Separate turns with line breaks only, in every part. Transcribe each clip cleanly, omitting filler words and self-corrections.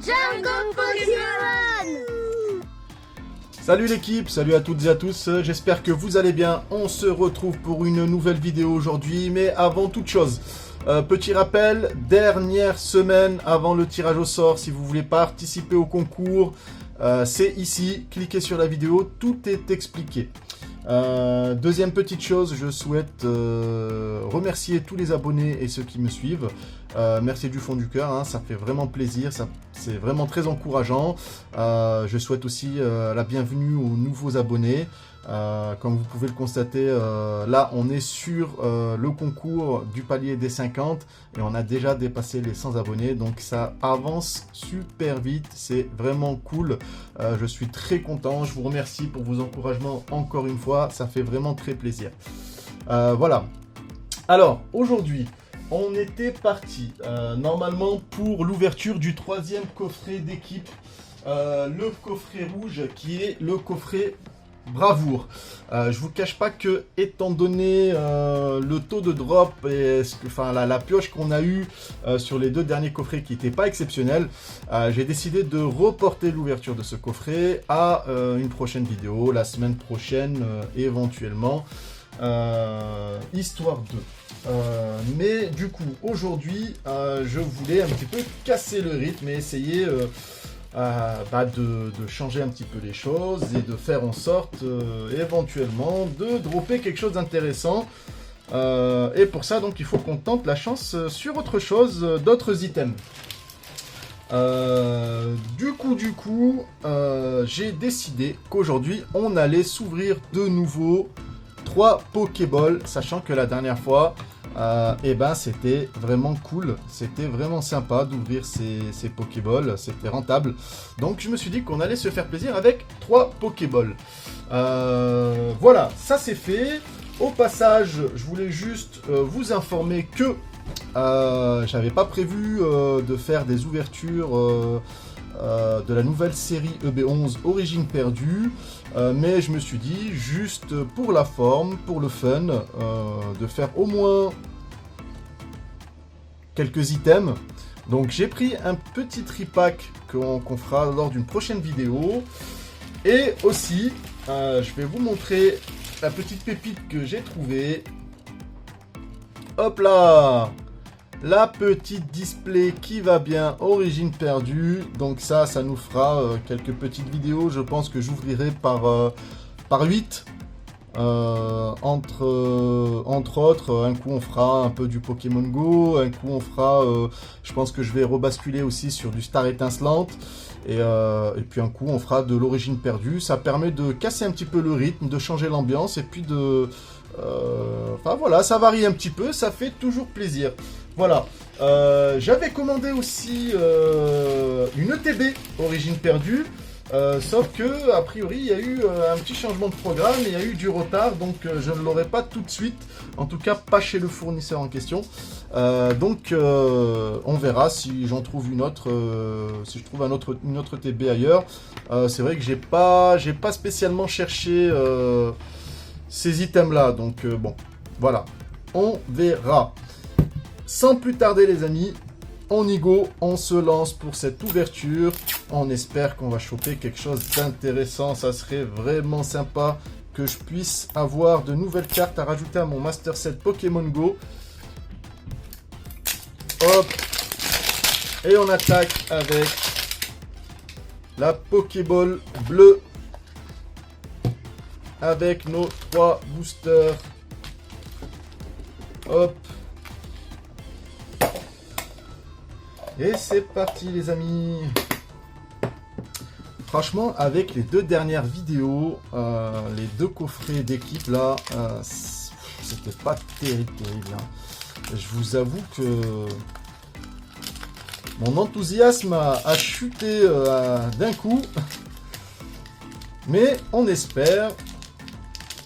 Jungle Pokémon.
Salut l'équipe, salut à toutes et à tous, j'espère que vous allez bien. On se retrouve pour une nouvelle vidéo aujourd'hui, mais avant toute chose, petit rappel, dernière semaine avant le tirage au sort, si vous voulez participer au concours, c'est ici, cliquez sur la vidéo, tout est expliqué. Deuxième petite chose, je souhaite remercier tous les abonnés et ceux qui me suivent. Merci du fond du cœur, hein, ça fait vraiment plaisir, c'est vraiment très encourageant. Je souhaite aussi la bienvenue aux nouveaux abonnés. Comme vous pouvez le constater, là on est sur le concours du palier des 50 et on a déjà dépassé les 100 abonnés, donc ça avance super vite, c'est vraiment cool. Je suis très content, je vous remercie pour vos encouragements encore une fois, ça fait vraiment très plaisir. Voilà, alors aujourd'hui on était parti normalement pour l'ouverture du troisième coffret d'équipe, le coffret rouge qui est le coffret bravoure. Je vous cache pas que, étant donné le taux de drop et la pioche qu'on a eu sur les deux derniers coffrets qui n'étaient pas exceptionnels, j'ai décidé de reporter l'ouverture de ce coffret à une prochaine vidéo, la semaine prochaine éventuellement, histoire de. Mais du coup, aujourd'hui, je voulais un petit peu casser le rythme et essayer de changer un petit peu les choses et de faire en sorte éventuellement de dropper quelque chose d'intéressant. Et pour ça, donc, il faut qu'on tente la chance sur autre chose, d'autres items. Du coup, j'ai décidé qu'aujourd'hui, on allait s'ouvrir de nouveau 3 Pokéballs, sachant que la dernière fois, c'était vraiment cool, c'était vraiment sympa d'ouvrir ces Pokéballs, c'était rentable. Donc je me suis dit qu'on allait se faire plaisir avec 3 Pokéballs. Voilà, ça c'est fait. Au passage, je voulais juste vous informer que j'avais pas prévu de faire des ouvertures de la nouvelle série EB11 Origine perdue, mais je me suis dit, juste pour la forme, pour le fun, de faire au moins quelques items. Donc j'ai pris un petit tripack qu'on fera lors d'une prochaine vidéo, et aussi je vais vous montrer la petite pépite que j'ai trouvée. Hop là, la petite display qui va bien, origine perdue. Donc ça nous fera quelques petites vidéos. Je pense que j'ouvrirai par 8. Entre autres, un coup on fera un peu du Pokémon Go, un coup on fera, je pense que je vais rebasculer aussi sur du Star étincelante. Et puis un coup on fera de l'origine perdue. Ça permet de casser un petit peu le rythme, de changer l'ambiance et puis de... Enfin voilà, ça varie un petit peu, ça fait toujours plaisir. Voilà, j'avais commandé aussi une ETB origine perdue, sauf que a priori il y a eu un petit changement de programme, il y a eu du retard, donc je ne l'aurai pas tout de suite, en tout cas pas chez le fournisseur en question. Donc on verra si j'en trouve une autre, si je trouve une autre ETB ailleurs. C'est vrai que j'ai pas spécialement cherché ces items là, donc bon, voilà, on verra. Sans plus tarder les amis, on y go, on se lance pour cette ouverture. On espère qu'on va choper quelque chose d'intéressant, ça serait vraiment sympa que je puisse avoir de nouvelles cartes à rajouter à mon Master Set Pokémon Go. Hop, et on attaque avec la Pokéball bleue avec nos 3 boosters. Hop. Et c'est parti les amis. Franchement, avec les 2 dernières vidéos, les 2 coffrets d'équipe là, c'était pas terrible. Hein. Je vous avoue que mon enthousiasme a chuté d'un coup. Mais on espère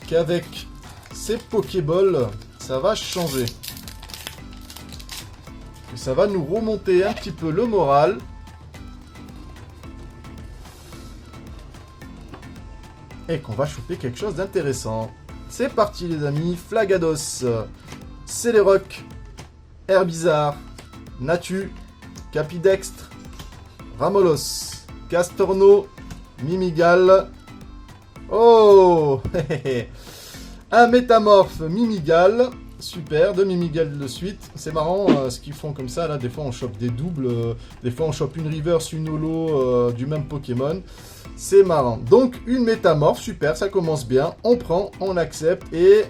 qu'avec ces Pokéballs, ça va changer. Que ça va nous remonter un petit peu le moral. Et qu'on va choper quelque chose d'intéressant. C'est parti les amis, Flagados, Célèroc, Herbizarre, Natu, Capidextre, Ramolos, Castorno, Mimigal. Oh, un métamorphe Mimigal. Super, 2 Mimigal de suite. C'est marrant ce qu'ils font comme ça. Là, des fois, on chope des doubles. Des fois, on chope une reverse, une holo du même Pokémon. C'est marrant. Donc, une métamorphe. Super, ça commence bien. On prend, on accepte. Et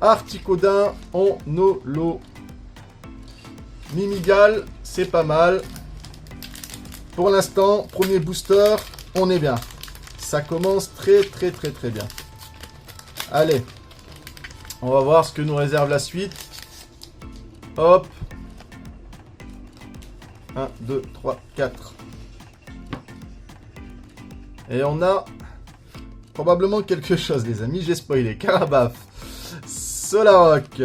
Articodin en holo. Mimigal, c'est pas mal. Pour l'instant, premier booster, on est bien. Ça commence très bien. Allez. On va voir ce que nous réserve la suite. Hop. 1, 2, 3, 4. Et on a probablement quelque chose, les amis. J'ai spoilé. Carabaf, Solrock,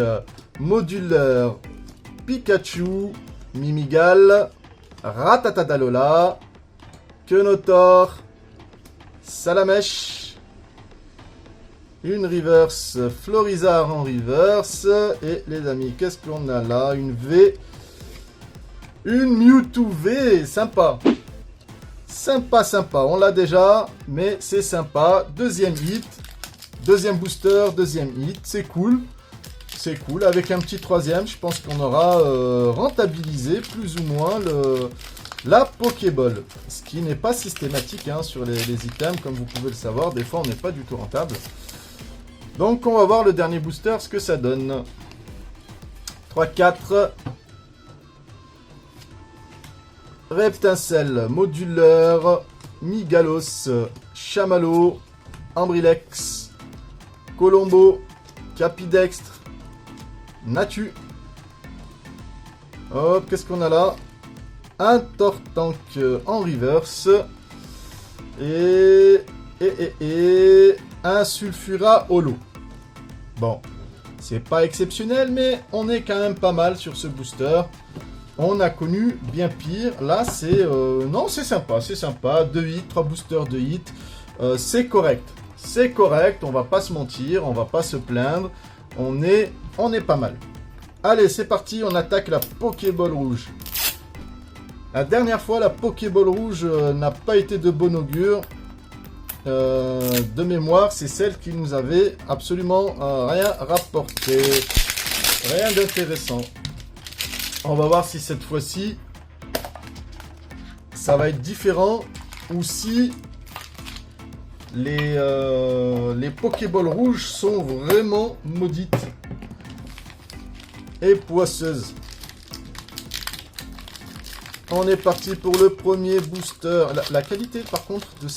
Moduleur, Pikachu, Mimigal, Ratatadalola, Kenotor, Salamèche, une reverse Florizard en reverse. Et les amis, qu'est-ce qu'on a là? Une V. Une Mewtwo V. Sympa. Sympa. On l'a déjà, mais c'est sympa. Deuxième hit. Deuxième booster, deuxième hit. C'est cool. C'est cool. Avec un petit troisième, je pense qu'on aura rentabilisé plus ou moins la Pokéball. Ce qui n'est pas systématique hein, sur les items, comme vous pouvez le savoir. Des fois, on n'est pas du tout rentable. Donc, on va voir le dernier booster, ce que ça donne. 3, 4. Reptincelle, Moduleur, Migalos, Chamallow, Ambrilex, Colombo, Capidextre, Natu. Hop, qu'est-ce qu'on a là? Un Tortank en reverse. Et un Sulfura holo. Bon, c'est pas exceptionnel, mais on est quand même pas mal sur ce booster. On a connu bien pire. Là, c'est... non, c'est sympa. 2 hits, 3 boosters de hits. C'est correct. C'est correct, on va pas se mentir, on va pas se plaindre. On est pas mal. Allez, c'est parti, on attaque la Pokéball rouge. La dernière fois, la Pokéball rouge n'a pas été de bon augure. De mémoire, c'est celle qui nous avait absolument rien rapporté. Rien d'intéressant. On va voir si cette fois-ci, ça va être différent. Ou si les Pokéballs rouges sont vraiment maudites et poisseuses. On est parti pour le premier booster. La qualité par contre de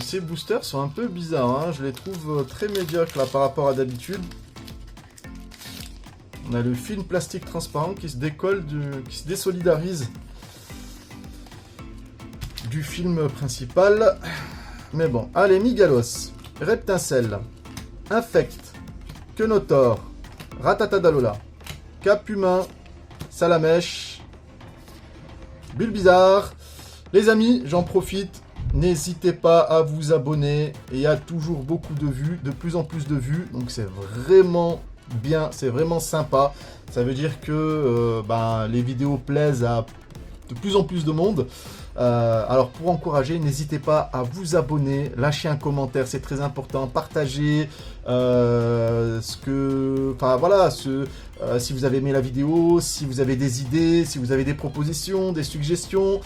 ces boosters sont un peu bizarres. Hein. Je les trouve très médiocres là par rapport à d'habitude. On a le film plastique transparent qui se décolle, qui se désolidarise du film principal. Mais bon, allez, Migalos, Reptincelle, Infect, Kenotor, Ratatadalola, Capumain, Salamèche, Bulbizarre. Les amis, j'en profite, n'hésitez pas à vous abonner. Il y a toujours beaucoup de vues, de plus en plus de vues, donc c'est vraiment bien, c'est vraiment sympa. Ça veut dire que les vidéos plaisent à de plus en plus de monde. Alors pour encourager, n'hésitez pas à vous abonner, lâcher un commentaire, c'est très important, partagez si vous avez aimé la vidéo, si vous avez des idées, si vous avez des propositions, des suggestions,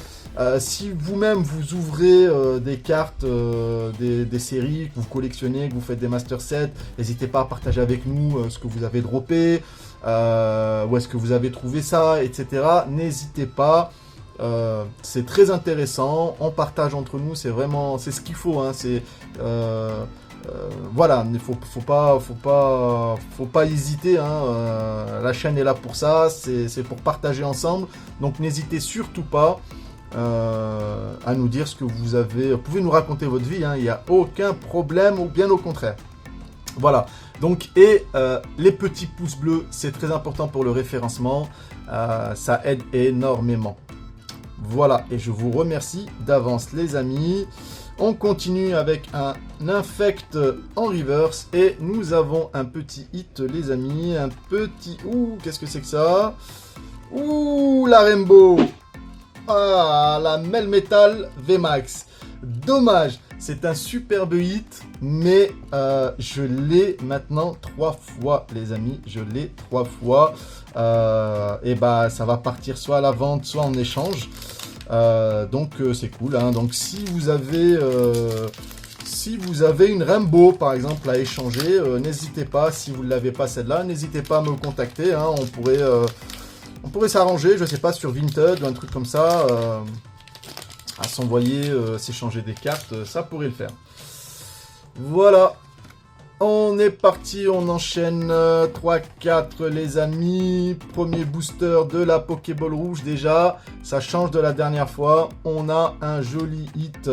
si vous-même vous ouvrez des cartes, des séries que vous collectionnez, que vous faites des master sets, n'hésitez pas à partager avec nous ce que vous avez droppé, où est-ce que vous avez trouvé ça, etc. N'hésitez pas. C'est très intéressant, on partage entre nous, c'est ce qu'il faut, hein, voilà, il faut pas hésiter, hein, la chaîne est là pour ça, c'est pour partager ensemble, donc n'hésitez surtout pas à nous dire ce que vous avez, vous pouvez nous raconter votre vie, hein, il n'y a aucun problème, ou bien au contraire. Voilà, donc les petits pouces bleus, c'est très important pour le référencement, ça aide énormément. Voilà, et je vous remercie d'avance les amis. On continue avec un Infect en reverse. Et nous avons un petit hit les amis. Un petit... Ouh, qu'est-ce que c'est que ça? Ouh, la Rainbow. Ah, la Melmetal VMAX. Dommage, c'est un superbe hit, mais je l'ai maintenant 3 fois, les amis. Je l'ai 3 fois. Et bah, ça va partir soit à la vente, soit en échange. Donc, c'est cool. Hein. Donc, si vous avez une Rainbow, par exemple, à échanger, n'hésitez pas. Si vous ne l'avez pas, celle-là, n'hésitez pas à me contacter. Hein. On pourrait s'arranger, je sais pas, sur Vinted ou un truc comme ça. À s'envoyer, s'échanger des cartes, ça pourrait le faire. Voilà. On est parti, on enchaîne 3-4 les amis. Premier booster de la Pokéball rouge déjà. Ça change de la dernière fois. On a un joli hit.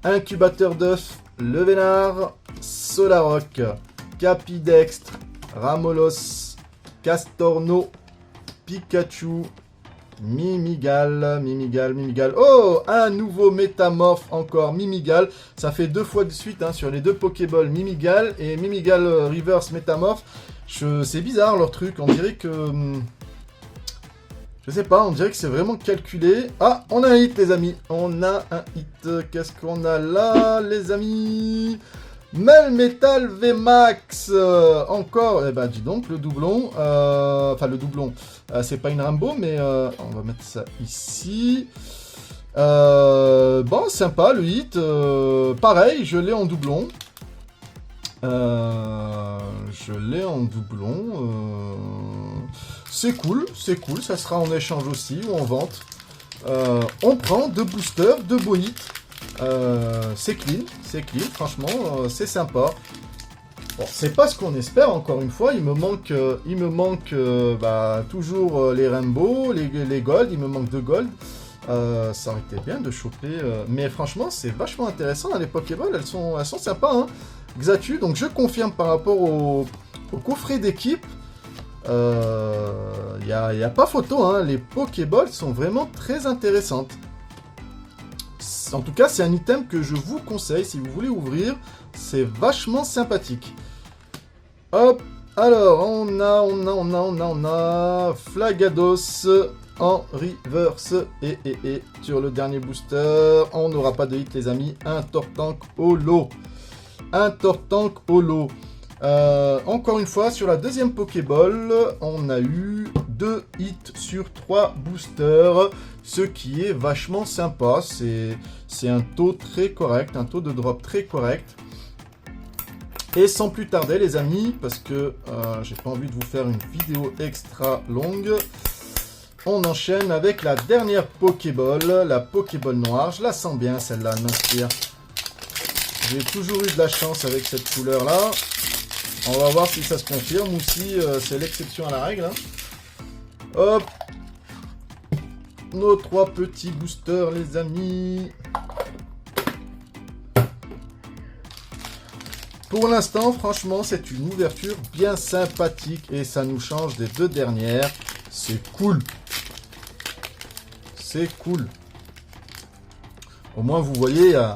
Incubateur d'œuf, Levénard, Solaroc, Capidextre, Ramolos, Castorno, Pikachu, Mimigal. Oh, un nouveau métamorphe encore, Mimigal. Ça fait 2 fois de suite hein, sur les 2 Pokéballs, Mimigal et Mimigal Reverse Métamorphe. C'est bizarre leur truc, on dirait que... Je sais pas, on dirait que c'est vraiment calculé. Ah, on a un hit les amis, on a un hit. Qu'est-ce qu'on a là les amis? Melmetal VMAX, encore, eh ben dis donc, le doublon, enfin le doublon, c'est pas une Rainbow, mais on va mettre ça ici. Bon, sympa le hit, pareil, je l'ai en doublon. C'est cool, ça sera en échange aussi, ou en vente. On prend 2 boosters, 2 beaux hits. C'est clean, franchement, c'est sympa. Bon, c'est pas ce qu'on espère, encore une fois, il me manque toujours les Rainbow, les Gold, il me manque 2 Gold. Ça aurait été bien de choper, mais franchement, c'est vachement intéressant, hein, les Pokéballs, elles sont sympas, hein. Xatu, donc je confirme par rapport au coffret d'équipe, y a pas photo, hein, les Pokéballs sont vraiment très intéressantes. En tout cas, c'est un item que je vous conseille si vous voulez ouvrir. C'est vachement sympathique. Hop, alors, on a Flagados en reverse. Et sur le dernier booster, on n'aura pas de hit, les amis. Un Tortank holo. Encore une fois, sur la deuxième Pokéball, on a eu 2 hits sur 3 boosters, ce qui est vachement sympa. C'est un taux très correct, un taux de drop très correct. Et sans plus tarder, les amis, parce que j'ai pas envie de vous faire une vidéo extra longue, on enchaîne avec la dernière Pokéball, la Pokéball noire. Je la sens bien, celle-là, elle m'inspire. J'ai toujours eu de la chance avec cette couleur-là. On va voir si ça se confirme ou si c'est l'exception à la règle. Hein. Hop. Nos 3 petits boosters, les amis. Pour l'instant, franchement, c'est une ouverture bien sympathique. Et ça nous change des 2 dernières. C'est cool. C'est cool. Au moins, vous voyez, il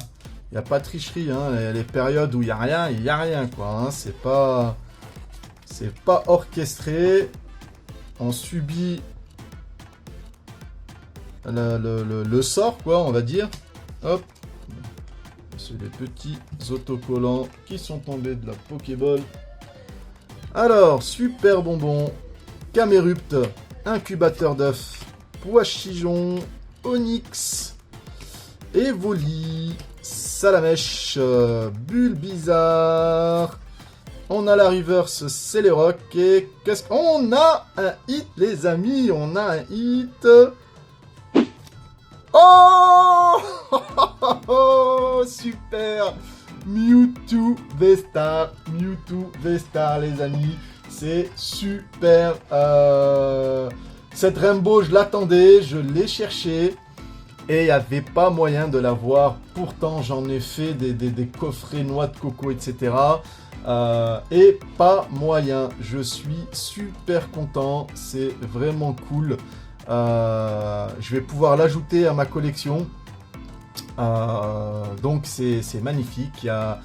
n'y a pas de tricherie, hein. Les périodes où il n'y a rien, quoi. Hein. C'est pas orchestré. On subit le sort, quoi, on va dire. Hop. C'est les petits autocollants qui sont tombés de la Pokéball. Alors, super bonbon, Camerupt, incubateur d'œuf, Poichijon, Onyx, Evoli, Salamèche, Bulbizarre. On a la reverse Celeroc et qu'est-ce qu'on a? Un hit, les amis, on a un hit. Oh, super. Mewtwo V-Star, les amis, c'est super. Cette Rainbow, je l'attendais, je l'ai cherché. Et il n'y avait pas moyen de l'avoir. Pourtant, j'en ai fait des coffrets noix de coco, etc. Et pas moyen. Je suis super content. C'est vraiment cool. Je vais pouvoir l'ajouter à ma collection. Donc, c'est magnifique. Il y a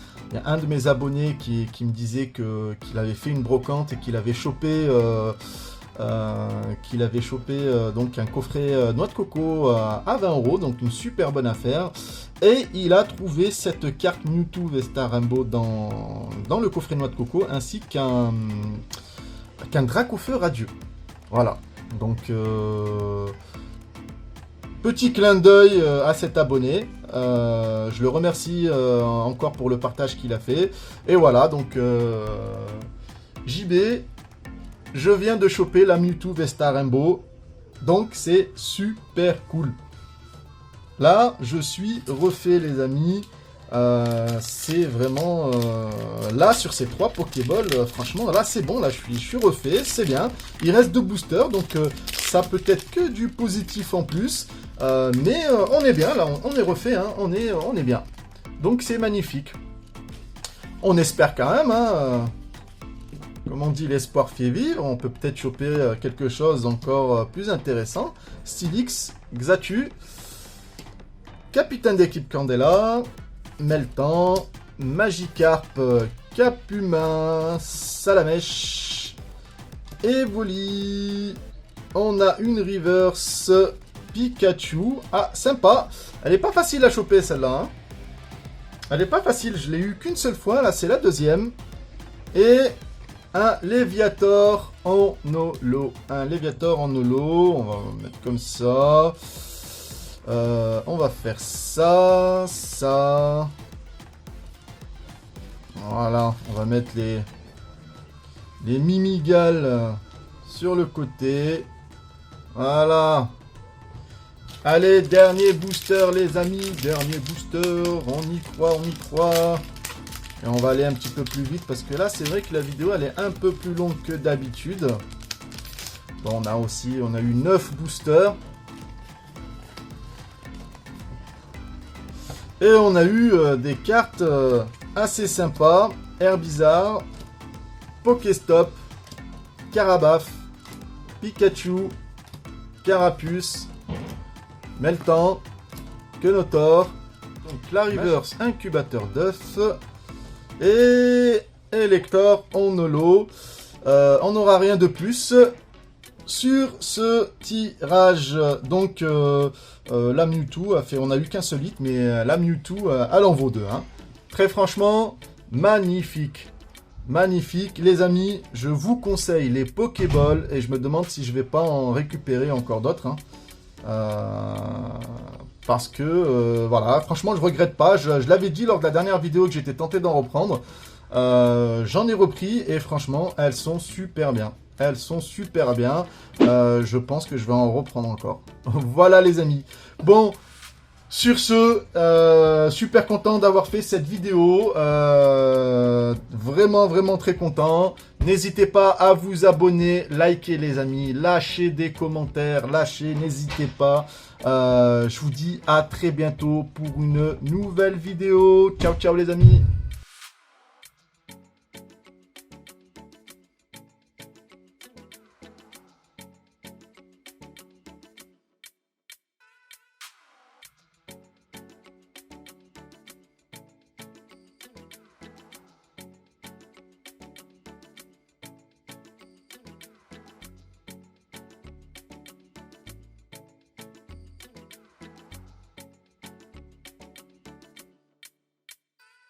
un de mes abonnés qui me disait qu'il avait fait une brocante et qu'il avait chopé qu'il avait chopé donc un coffret noix de coco à 20 €, donc une super bonne affaire. Et il a trouvé cette carte Mewtwo Vesta Rainbow dans le coffret noix de coco, ainsi qu'un Dracofeu radieux. Voilà, donc petit clin d'œil à cet abonné. Je le remercie encore pour le partage qu'il a fait. Et voilà, donc JB, je viens de choper la Mewtwo Vesta Rainbow. Donc c'est super cool. Là, je suis refait, les amis. C'est vraiment... là, sur ces 3 Pokéballs, franchement, là, c'est bon. Là, je suis refait, c'est bien. Il reste 2 boosters, donc ça peut être que du positif en plus. Mais on est bien, là, on est refait, hein, on est bien. Donc, c'est magnifique. On espère quand même, hein, comme on dit, l'espoir fait vivre. On peut peut-être choper quelque chose d'encore plus intéressant. Stylix, Xatu, Capitaine d'équipe Candela, Meltan, Magikarp, Capumin, Salamèche, Evoli. On a une reverse Pikachu. Ah, sympa. Elle est pas facile à choper, celle-là. Hein. Elle est pas facile. Je l'ai eu qu'une seule fois. Là, c'est la deuxième. Et un Léviator en holo. Un Léviator en holo. On va mettre comme ça. On va faire ça, ça. Voilà, on va mettre les Mimigales sur le côté. Voilà. Allez, dernier booster, les amis. Dernier booster. On y croit, on y croit. Et on va aller un petit peu plus vite parce que là, c'est vrai que la vidéo, elle est un peu plus longue que d'habitude. Bon, on a eu 9 boosters. Et on a eu des cartes assez sympas. Herbizarre, Pokéstop, Carabaf, Pikachu, Carapuce, Meltan, Quenotor, donc la reverse incubateur d'œuf et Elector en holo. On n'aura rien de plus sur ce tirage. Donc la Mewtwo a fait, on a eu qu'un seul hit, mais la Mewtwo elle en vaut 2. Hein. Très franchement, magnifique. Magnifique. Les amis, je vous conseille les Pokéballs et je me demande si je vais pas en récupérer encore d'autres. Hein. Parce que, voilà, franchement, je regrette pas. Je l'avais dit lors de la dernière vidéo que j'étais tenté d'en reprendre. J'en ai repris et franchement, elles sont super bien. Elles sont super bien. Je pense que je vais en reprendre encore. Voilà les amis. Bon, sur ce, super content d'avoir fait cette vidéo. Vraiment, vraiment très content. N'hésitez pas à vous abonner, liker les amis, lâchez des commentaires, n'hésitez pas. Je vous dis à très bientôt pour une nouvelle vidéo. Ciao, ciao les amis.